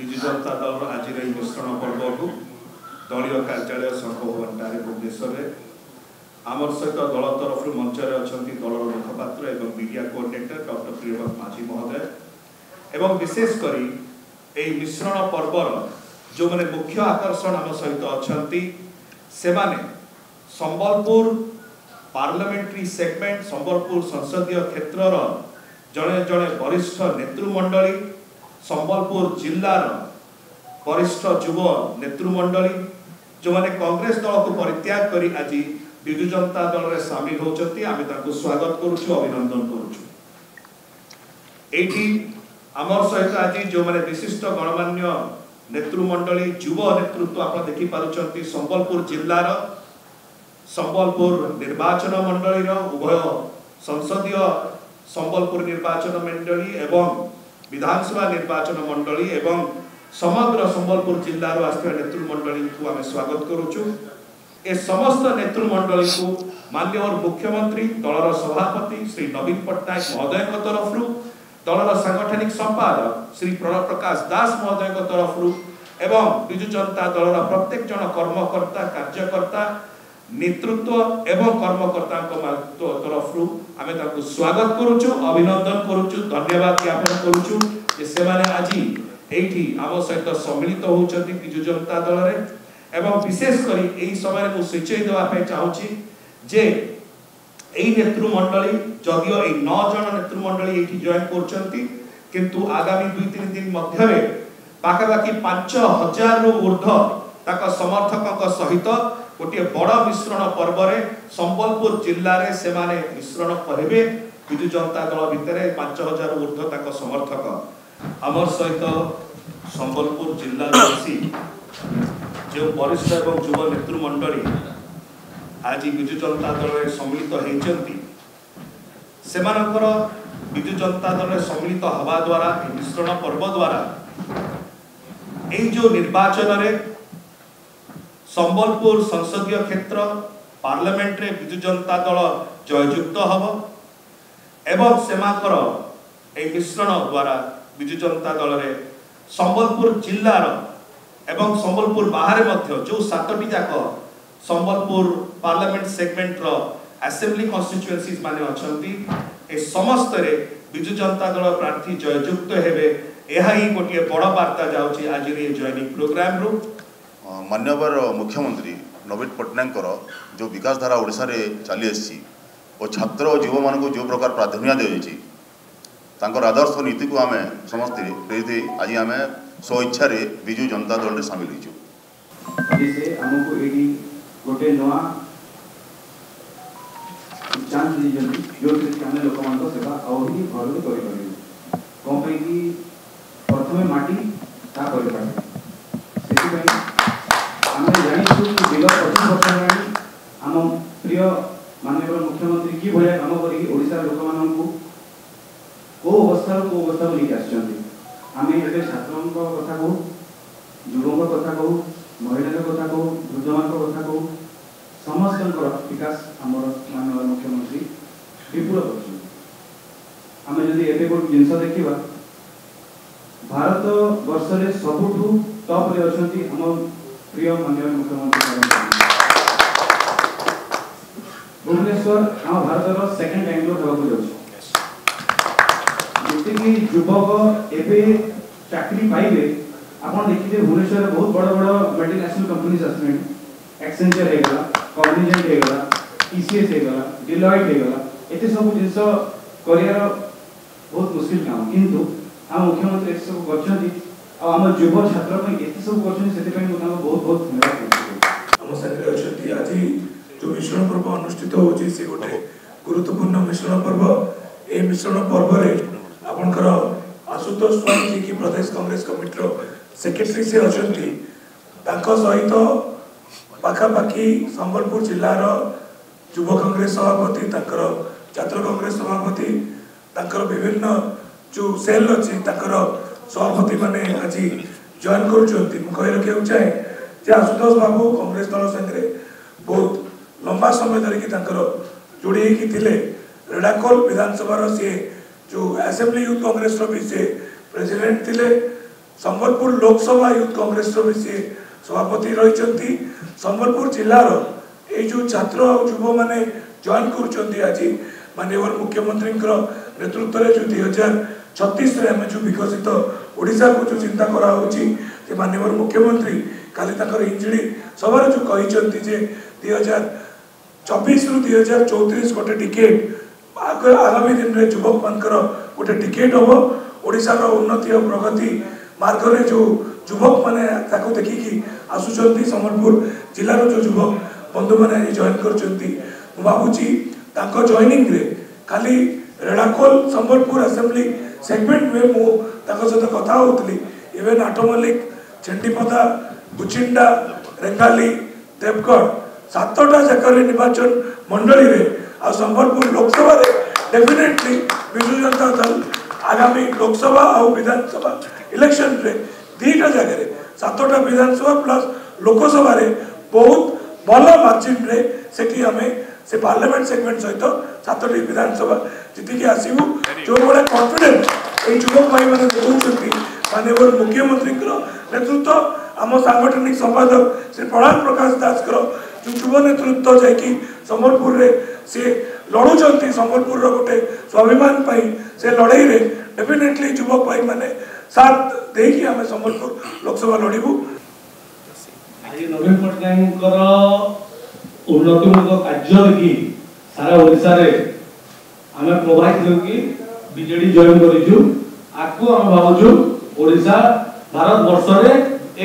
विजु जनता दल आज मिश्रण पर्व को दलीय कार्यालय संघभवनटारे भुवनेश्वर आमर सहित दल तरफ मंचर अच्छा दलर मुखपात्र एवं मीडिया कोऑर्डिनेटर डॉक्टर प्रियव्रत माझी महोदय एवं विशेषकर मिश्रण पर्वर जो मैंने मुख्य आकर्षण आम सहित अच्छा से संबलपुर पार्लियामेंट्री सेगमेंट संबलपुर संसदीय क्षेत्र जड़े जड़े वरिष्ठ नेतृमंडली संबलपुर जिलार वरिष्ठ युव नेतृमंडली जो मैंने कांग्रेस दल को परित्याग करी आज विजु जनता दल में सामिल होती आम स्वागत करुचु अभिनंदन करुचु। आमर सहित आज जो मैंने विशिष्ट गणमान्य नेतृमंडली युव नेतृत्व आप देखिपुंट संबलपुर जिलार संबलपुर निर्वाचन मंडली उभय संसदीय संबलपुर निर्वाचन मंडली एवं विधानसभा निर्वाचन मंडली एवं समग्र संबलपुर जिलार आसवा नेतृमंडली को आम स्वागत करुचु। ए समस्त नेतृमंडली को माननीय मुख्यमंत्री दलर सभापति श्री नवीन पट्टनायक महोदय तरफ दलर सांगठनिक संपादक श्री प्रणव प्रकाश दास महोदय तरफ एवं विजु जनता दलर प्रत्येक जन कर्मकर्ता कार्यकर्ता नेतृत्व एवं कर्मकर्ता तरफ आम स्वागत करुचु अभिनंदन करुचु धन्यवाद ज्ञापन करुचु से आज एठी आम सहित सम्मिलित होउछंती विजु जनता दल रे एवं विशेषकर यही समय मु सूचय देवाई चाहूँगी जे यही नेतृमंडली जदियो 9 जन नेतृमंडली ये जॉइन करछंती किंतु आगामी 2-3 दिन मध्य पाखापाखि 5000 रु ऊर्ध ताक समर्थक सहित गोटे बड़ मिश्रण पर्व संबलपुर जिले में से मिश्रण करेंगे विजु जनता दल भितर 5000 ऊर्ध ताक समर्थक आमर सहित संबलपुर जिलावासी जो वरिष्ठ एवं युव नेतृमंडली आज विजु जनता दल में सम्मिलित होती से विजु जनता दल में सम्मिलित हवा द्वारा मिश्रण पर्व द्वारा यही जो निर्वाचन रे संबलपुर संसदीय क्षेत्र पार्लियामेंट रे विजु जनता दल जययुक्त हम एवं सेमाकर ए मिश्रण द्वारा विजु जनता दल रे संबलपुर जिलार एवं संबलपुर बाहर जो 7टी जाक संबलपुर पार्लियामेंट सेगमेंट रो असेंबली कन्स्टिट्युएंसीज माने अछंती ए समस्त रे विजु जनता दल प्रार्थी जययुक्त हेबे एहा ही गोटे बड़ वार्ता जाउची आज रे जॉइनिंग प्रोग्राम रो माननीय मुख्यमंत्री नवीन पट्टनायक जो विकास धारा ओडिशा रे चली आसी और छात्र और युवा मान को जो प्रकार प्राधान्य दिजाई तांकर आदर्श नीति को आम समस्ते प्रेरित आज आम स्वेच्छा विजु जनता दल में सामिल गोटे नुआ चांस जो लोक सेवा आहरी भल कौन कि प्रथम माटी आम जानी विगत 25 वर्ष आम प्रिय माननीय मुख्यमंत्री कि भाया कम कर लोक मान को अवस्था लेकिन आम ए छात्रों कथा कहूँ युवों कथा कहूँ महिला कथा कहूँ वृद्ध मान कथा कहूँ समस्त विकास आम माननीय मुख्यमंत्री विपुल कर जिनस देखा भारत वर्ष में सबुठू टॉप रे अछंती हम प्रिय माननीय मुख्यमंत्री भुवनेश्वर आम भारत सेकेंड बैंगलोर होगा जी युवक एवं चाकरी पाइबे आप देखिए भुवनेश्वर बहुत बड़ बड़ मल्टीनेशनल कंपनीज आसमें एक्सेंचर होगा कॉग्निजेंट होगा टीसीएस होगा डिलॉयट होगा एत सब जिनस कर बहुत मुश्किल काम किंतु आम मुख्यमंत्री सब कर युव छात्र एत सब कर बहुत बहुत धन्यवाद। आज जो मिश्रण पर्व अनुष्ठित होची से गोटे गुरुत्वपूर्ण मिश्रण पर्व ए मिश्रण पर्व रे आपनकर आशुतोष स्वामी जी की प्रदेश कांग्रेस कमिटी सेक्रेटरी से अछंती तांको सहित पाखापाखी संबलपुर जिलार युव कांग्रेस सभापति तांकर छात्र कांग्रेस सभापति तांकर विभिन्न जो सेल अच्छी तांकर सभापति माने आज जॉइन करुचंती मु कहि रखिया चाहे जे आशुतोष बाबू कांग्रेस दल संगे बहुत लंबा समय धरिकी जोड़ी होते रेडाकोल विधानसभा सी जो असेंबली यूथ कांग्रेस भी से प्रेसिडेंट थिले संबलपुर लोकसभा यूथ कांग्रेस रो सी सभापति रही संबलपुर जिलार ये जो छात्र और युव मैंने जॉइन कर आज माननीय मुख्यमंत्री नेतृत्व में जो 2036 आम जो विकसित ओडिशा को जो चिंता कराऊँगी माननीय मुख्यमंत्री काली इंजड़ी सभा जो कहते 2024 रु 2034 गोटे टिकेट आगामी दिन में युवक मान गोटे टिकेट हम ओडिशार उन्नति और प्रगति मार्ग में जो युवक मैंने देखिकी आसुंच संबलपुर जिलार जो युवक बंधु मैंने जॉइन कर भावुची जॉइनिंग रे खाली रेड़ाखोल संबलपुर असेंबली सेगमेंट में सहित कथा होती इवेन आटमल्लिक चेंडीपदा कुचिंडा रेंगाली देवगढ़ 7टा जाकर निर्वाचन मंडली रे आ संबलपुर लोकसभा रे डेफिनेटली विजु जनता दल आगामी लोकसभा और विधानसभा इलेक्शन रे 2टा जगह 7टा विधानसभा प्लस लोकसभा रे बहुत भल मार्जिन रे सेठी हमें से पार्लियामेंट सेगमेंट सहित 7टी विधानसभा जीतिकी आसबू जो भाई कॉन्फिडेंस ये युवक भाई मैंने देखते माननीय मुख्यमंत्री नेतृत्व आम सांगठनिक संपादक श्री प्रहलाद प्रकाश दास जो युव नेतृत्व जाकि संबलपुर रे से लड़ुंट संबलपुर गोटे स्वाभिमान से लड़ाई रे डेफिनेटली युवक भाई मैंने साथ देकी आम संबलपुर लोकसभा लड़ू नवीन पट्टनायक उन्नतिमूलक कार्य देखी सारा ओडिशा रे आमे प्रभावित होगी बीजेडी जॉइन करिजु आकु हम भावजु ओडिशा भारत वर्ष रे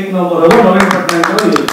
1 नंबर हो नवीन पट्टनायक